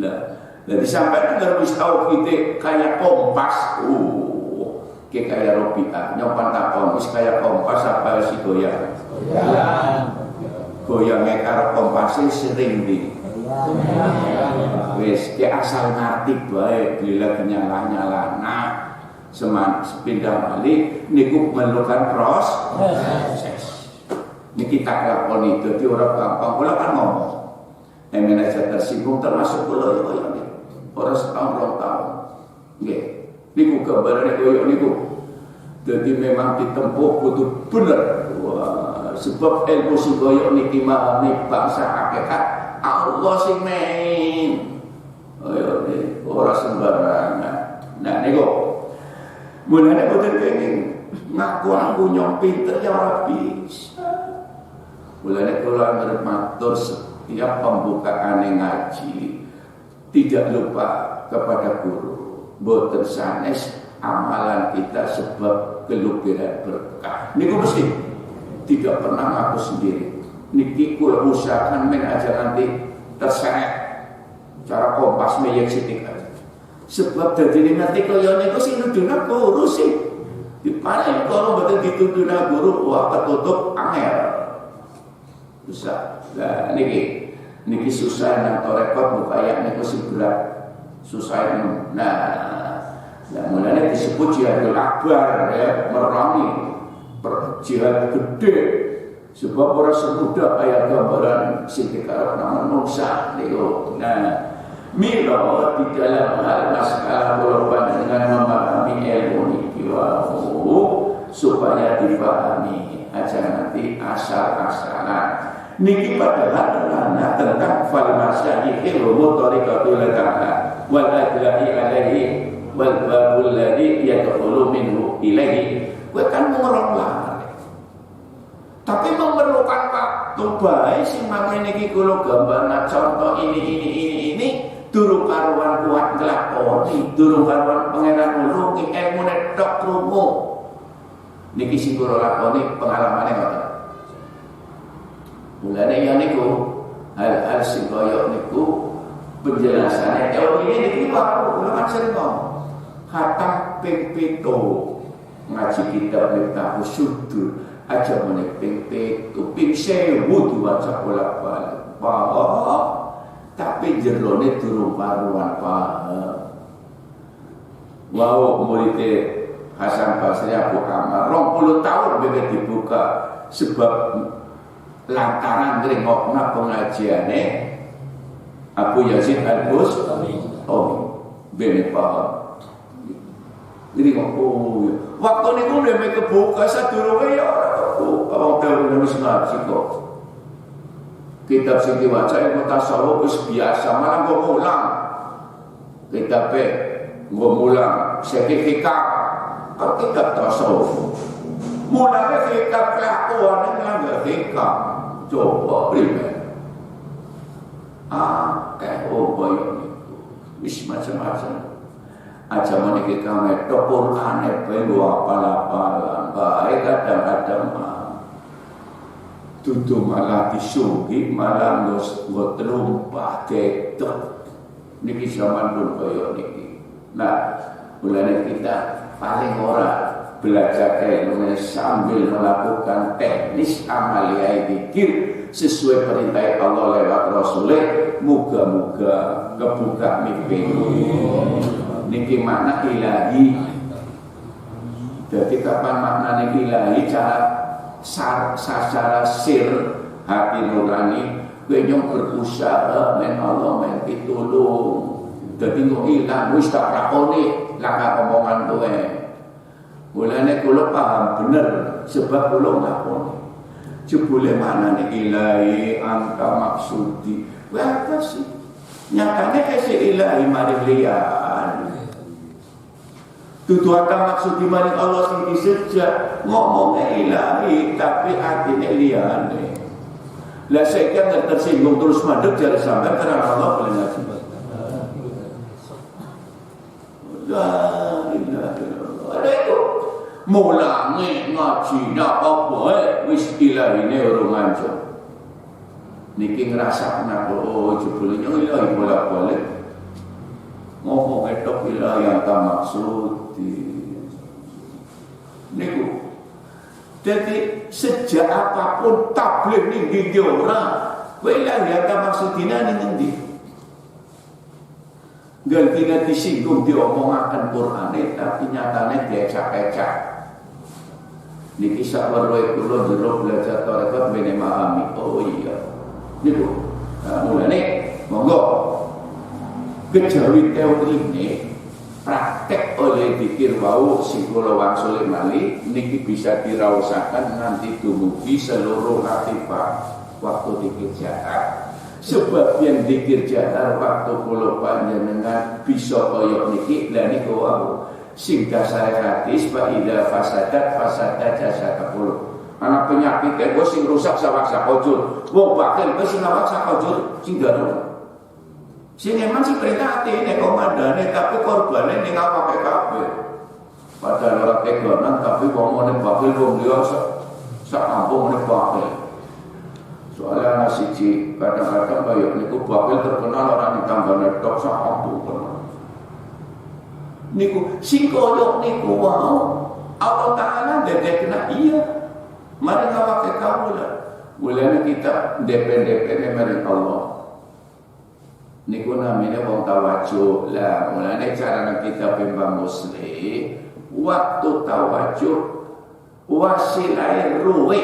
Lah, jadi sampai dengar wis tauhid kayak kompas. Kayak Robi'ah nyopan takon wis kayak kompas apa si goyang. Goyangnya karo kompasnya sering di wis ki asal ngerti bae bila nyala-nyala sepindah balik niku memerlukan proses. Niki tak lakoni dadi ora gampang kula kan ngomong. Emen aja tersinggung termasuk kula yo ini. Ora setahun 2 tahun. Nggih. Niku gambarane koyo niku. Jadi memang ditempuh butuh bener. Wah, sebab ilmu sing koyo niki mahami bangsa hakikat Allah sing main. Ayo ora sembarangan. Nah niku. Mulane boten kenging ngaku nyong pinter ya ora bisa. Mulane kula matur setiap pembukaan ngaji tidak lupa kepada guru. Boten sanes amalan kita sebab keluberan berkah. Niku mesti tidak pernah ngaku sendiri. Niki kula usahakan men aja nanti terseret cara kompas meyek sitik aja. Sebab dadi nanti kaya niku sing nuduna guru sih. Diparing kalau boten dituduna guru wah ketutup angel. Susah. Lah niki susah nang torekot upaya niku sing berat. Susah nah mulanya disebut jihadul akbar ya, merangi jihad gede. Sebab orang semudah kayak gambaran sing dikarep nama manusia niku. Nah, mila di dalam hal masalah kula dengan memahami ilmu niki supaya dipahami aja nanti asal-asalan. Niki padahal lana tentang fal masyayikh wa tariqatul ta'ala wal adla'i alaihi wal babul ladzi yadkhulu minhu ilaihi. Kowe kan ngrong tapi memerlukan waktu baik sing makanya niki kula gambar contoh ini durung karuan kuat nglakoni, durung karuan pangeran nulungi, ilmune tok krungu. Niki sing kula lakoni pengalamane ngoten. Mulane ya niku hal-hal sing kaya niku penjelasannya ini niki wae kula maksud ngomong. Khatam ping 7 ngaji kitab Miftahus Sudur aja meneh ping 7 ping 1000 diwaca bolak-balik. Paham tapi jerone durung karuan paham. Wow, murid Hasan Basri Abu Amar 20 tahun bebek dibuka sebab lantaran ngrengokna pengajiane Abu Yazid Al-Bustami. Ben paham. Jadi waktu niku dhewe kebuka sadurunge ya ora kebuka. Wong dhewe wis ngaji kok. Kitab sing diwaca ilmu tasawuf wis biasa, malah nggo mulang. Kitabe nggo mulang sertifikat kitab tasawuf. Mulane kitab kelakuan nang hikam. Coba primen. Kayak koyo niku. Wis macam-macam. Aja meniki kame tok Qur'ane ben apal-apalan bae kadang-kadang dudu malah disugi malah nggo telumpah ketok niki zaman pun koyo niki. Nah, mulane kita paling ora belajar ilmu sambil melakukan teknis amalia zikir sesuai perintah Allah lewat Rasulnya. Muga-muga kebuka mimpi. Niki makna ilahi. Jadi kapan makna ilahi secara sir hati nurani kowe nyong berusaha men Allah men pitulung. Dadi kok ilang wis tak lakoni laka omongan kowe. Mulane kula paham bener sebab kula ngakoni. Jebule maknane ilahi angka maksudi. Apa sih? Nyatanya kasih ilahi maring liyan. Dudu angka maksudi maring Allah sing disejak ngomongnya ilahi tapi artinya liyane. Lah saya kan tersinggung terus mandek jare sampean karena Allah boleh ngaji. La ilaha illallah. Ada itu mulange ngaji apa wae wis ilahine urung ngancur. Niki ngrasakna jebule ilahi bolak-balik. Ngomong etok ilahi yang tak maksud niku. Jadi sejak apapun tabligh ning ndi ora, kowe ilahi yang tak maksudina ning endi? Galtina disinggung diomongaken Qur'ane tapi nyatane diecak-ecak. Niki sak weruhe kula jero belajar tarekat ben memahami. Oh iya. Niku. Nah, mulane monggo kejawi teori ini praktek oleh dikir wau sing kula wangsuli malih niki bisa diraosaken nanti dumugi seluruh aktifah waktu dikir jahar. Sebab yang dikir jahar waktu kula panjenengan bisa kaya niki lha niku wau sing dasar hadis fa idza fasadat jasa kula. Ana penyakit kok sing rusak sawak sakojur. Wong bakal wis sing awak sakojur sing daru. Sing emang sih perintah hati ini komandane tapi korbannya ini gak pakai kabel. Padahal orang teganan tapi ngomongin bakil wong dia sak kampung ini bakil. Soalnya anak siji kadang-kadang kayak niku bakil terkenal orang ditambah netok sak kampung kenal. Niku sing koyok niku wow Allah Ta'ala dedekna iya. Mari gak pakai kabel. Mulanya kita depend dari Allah. Niku namanya wong tawajuh lah. Mulane cara kita bimbang muslim waktu tawajuh wasilah ruwe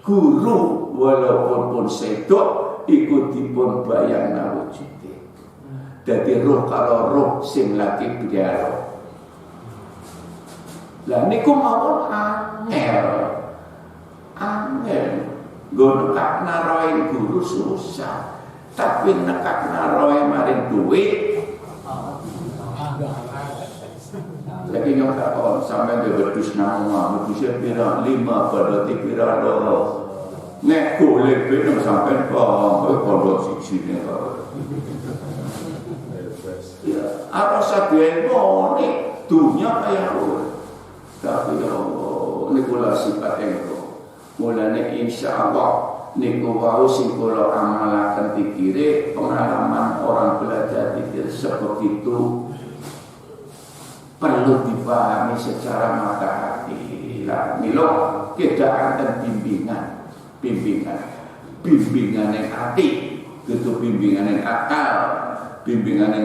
guru walaupun pun sedok ikut dipun bayang nawujude. Dadi roh karo roh sing lagi biaro. Lah niku mawon angel. Nggo nekakna roe guru susah. Tapi nekak naroe maring duit lagi nyong tak on sampai dia berdus nama berdusnya pira 5 berarti pira loro nek golek ben sampai kok pondok siji ne Arasa ilmu dunia kaya ngono. Tapi ya Allah, niku lha sifat engko. Mulane insyaallah niku wau sing kula amalaken pikire pengalaman orang belajar pikir sebegitu perlu dipahami secara mata hati. Lah milo keadaan dan bimbingan yang hati, itu bimbingan yang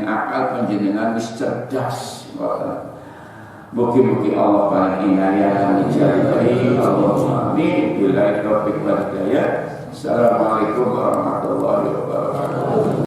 akal panjenengan wis cerdas. Mugi-mugi Allah paling inayah menjadi Allahumma amin. Billahi taufiq wal hidayah. Assalamualaikum warahmatullahi wabarakatuh.